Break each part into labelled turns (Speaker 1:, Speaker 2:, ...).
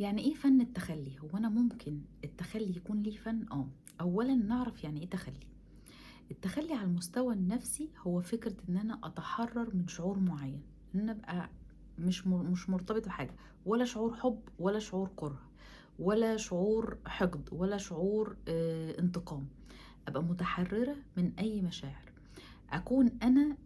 Speaker 1: يعني ايه فن التخلي؟ هو انا ممكن التخلي يكون ليه فن؟ اولا نعرف يعني ايه تخلي. التخلي على المستوى النفسي هو فكرة ان انا اتحرر من شعور معين، ان انا ابقى مش مرتبط بحاجة، ولا شعور حب ولا شعور كره ولا شعور حقد ولا شعور انتقام. ابقى متحررة من اي مشاعر، اكون انا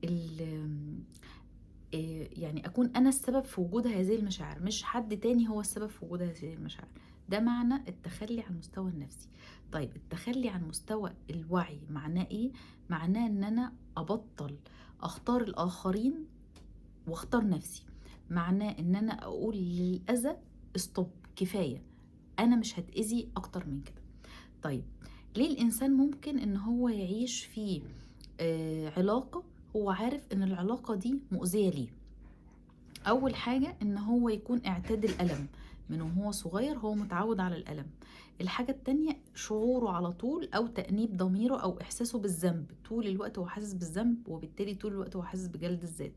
Speaker 1: يعني أكون أنا السبب في وجود هذه المشاعر، مش حد تاني هو السبب في وجود هذه المشاعر. ده معنى التخلي عن المستوى النفسي. طيب التخلي عن مستوى الوعي معناه إيه؟ معناه إن أنا أبطل أختار الآخرين واختار نفسي. معناه إن أنا أقول للأذى استوب، كفاية، أنا مش هتأذي أكتر من كده. طيب ليه الإنسان ممكن إن هو يعيش في علاقة هو عارف إن العلاقة دي مؤذية ليه؟ اول حاجة ان هو يكون اعتاد الالم من وهو صغير، هو متعود على الالم. الحاجة التانية شعوره على طول او تأنيب ضميره او احساسه بالذنب، طول الوقت هو حاسس بالذنب وبالتالي طول الوقت هو حاسس بجلد الذات.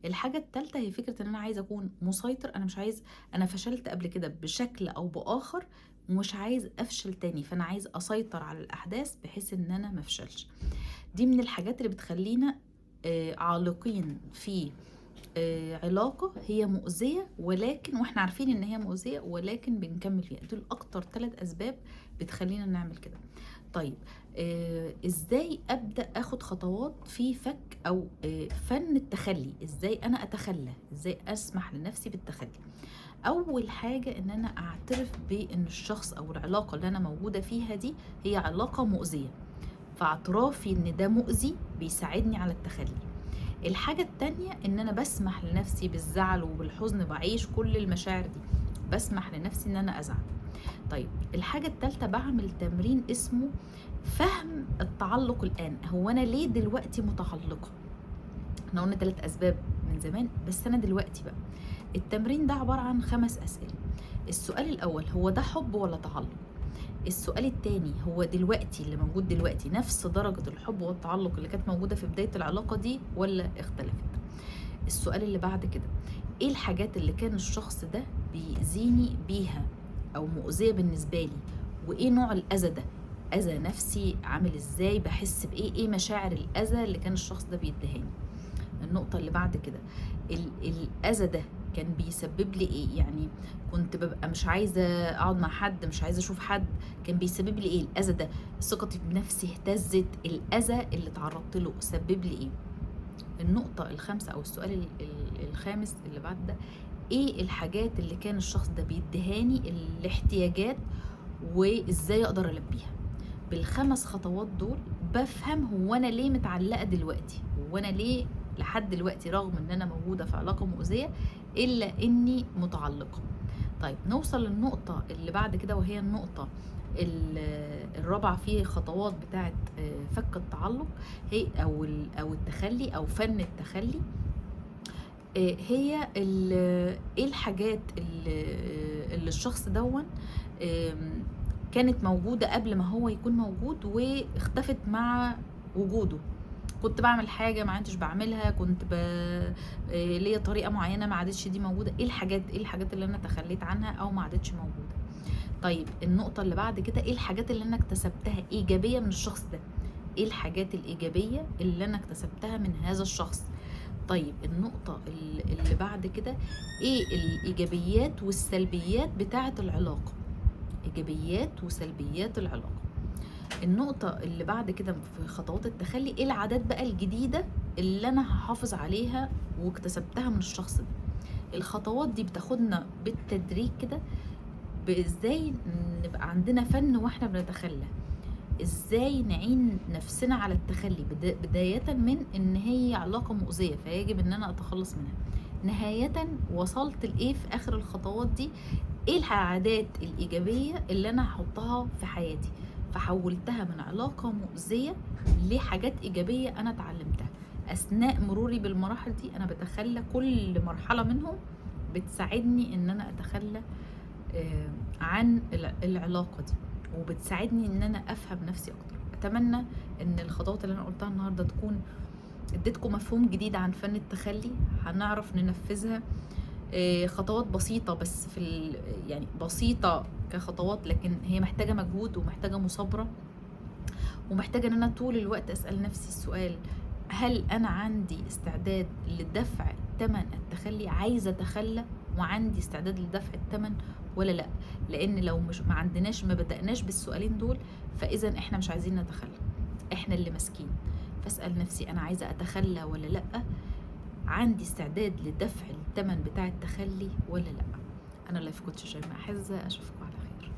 Speaker 1: الحاجة التالتة هي فكرة ان انا عايز اكون مسيطر، انا مش عايز، انا فشلت قبل كده بشكل او باخر ومش عايز افشل تاني، فانا عايز اسيطر على الاحداث بحيث ان انا مفشلش. دي من الحاجات اللي بتخلينا عالقين في علاقة هي مؤذية، ولكن واحنا عارفين ان هي مؤذية ولكن بنكمل فيها. دول اكتر 3 اسباب بتخلينا نعمل كده. طيب ازاي ابدأ اخد خطوات في فك او فن التخلي؟ ازاي انا اتخلى؟ ازاي اسمح لنفسي بالتخلي؟ اول حاجة ان انا اعترف بان الشخص او العلاقة اللي انا موجودة فيها دي هي علاقة مؤذية، فاعترافي ان ده مؤذي بيساعدني على التخلي. الحاجة التانية ان انا بسمح لنفسي بالزعل وبالحزن، بعيش كل المشاعر دي، بسمح لنفسي ان انا ازعل. طيب الحاجة التالتة بعمل تمرين اسمه فهم التعلق الآن. هو أنا ليه دلوقتي متعلقة؟ احنا قلنا 3 أسباب من زمان، بس أنا دلوقتي بقى. التمرين ده عبارة عن 5 أسئلة. السؤال الأول هو ده حب ولا تعلق؟ السؤال التاني هو دلوقتي اللي موجود دلوقتي نفس درجة الحب والتعلق اللي كانت موجودة في بداية العلاقة دي ولا اختلفت؟ السؤال اللي بعد كده ايه الحاجات اللي كان الشخص ده بيأذيني بيها او مؤذية بالنسبة لي، وايه نوع الأذى ده؟ أذى نفسي عامل ازاي؟ بحس بايه؟ ايه مشاعر الأذى اللي كان الشخص ده بيدهاني؟ النقطة اللي بعد كده الأذى ده كان بيسبب لي ايه؟ يعني كنت ببقى مش عايزة اقعد مع حد، مش عايزة اشوف حد، كان بيسبب لي ايه الأذى ده؟ ثقتي بنفسي اهتزت، الأذى اللي تعرضت له سبب لي ايه؟ النقطة الخامسة او السؤال الخامس اللي بعد ده ايه الحاجات اللي كان الشخص ده بيدهاني الاحتياجات وازاي اقدر البيها؟ بالخمس خطوات دول بفهم هو انا ليه متعلقة دلوقتي، هو انا ليه لحد دلوقتي رغم ان انا موجودة في علاقة مؤذية الا اني متعلقة. طيب نوصل للنقطة اللي بعد كده وهي النقطة الرابعة في خطوات بتاعة فك التعلق، هي او التخلي او فن التخلي. هي ايه الحاجات اللي الشخص دون كانت موجودة قبل ما هو يكون موجود واختفت مع وجوده. كنت بعمل حاجة ما عدتش بعملها، كنت ليا طريقة معينة ما عادتش دي موجودة. ايه الحاجات اللي انا تخليت عنها او ما عادتش موجودة؟ طيب النقطة اللي بعد كده ايه الحاجات اللي انا اكتسبتها ايجابية من الشخص ده؟ ايه الحاجات الايجابية اللي انا اكتسبتها من هذا الشخص؟ طيب النقطة اللي بعد كده ايه الايجابيات والسلبيات بتاعة العلاقة؟ ايجابيات وسلبيات العلاقة. النقطة اللي بعد كده في خطوات التخلي ايه العادات بقى الجديدة اللي انا هحافظ عليها واكتسبتها من الشخص ده؟ الخطوات دي بتاخدنا بالتدريج كده بازاي نبقى عندنا فن واحنا بنتخلى، ازاي نعين نفسنا على التخلي بداية من ان هي علاقة مؤذية فيجب ان انا اتخلص منها، نهاية وصلت لايه في اخر الخطوات دي؟ ايه العادات الايجابية اللي انا هحطها في حياتي فحولتها من علاقة مؤذية لحاجات ايجابية انا اتعلمتها اثناء مروري بالمراحل دي. انا بتخلى كل مرحلة منهم بتساعدني ان انا اتخلى عن العلاقة دي، وبتساعدني ان انا افهم نفسي اكتر. اتمنى ان الخطوات اللي انا قلتها النهارده تكون اديتكم مفهوم جديد عن فن التخلي، هنعرف ننفذها خطوات بسيطة بس يعني بسيطة كخطوات، لكن هي محتاجة مجهود ومحتاجة مثابرة، ومحتاجة ان انا طول الوقت اسأل نفسي السؤال: هل انا عندي استعداد لدفع ثمن التخلي؟ عايزة اتخلى وعندي استعداد لدفع الثمن ولا لا؟ لان لو مش ما بدأناش بالسؤالين دول، فاذا احنا مش عايزين نتخلى، احنا اللي ماسكين. فاسأل نفسي: انا عايزة اتخلى ولا لا؟ عندي استعداد لدفع الثمن بتاع التخلي ولا لا؟ انا لايف كوتش شيماء حزة، اشوفكم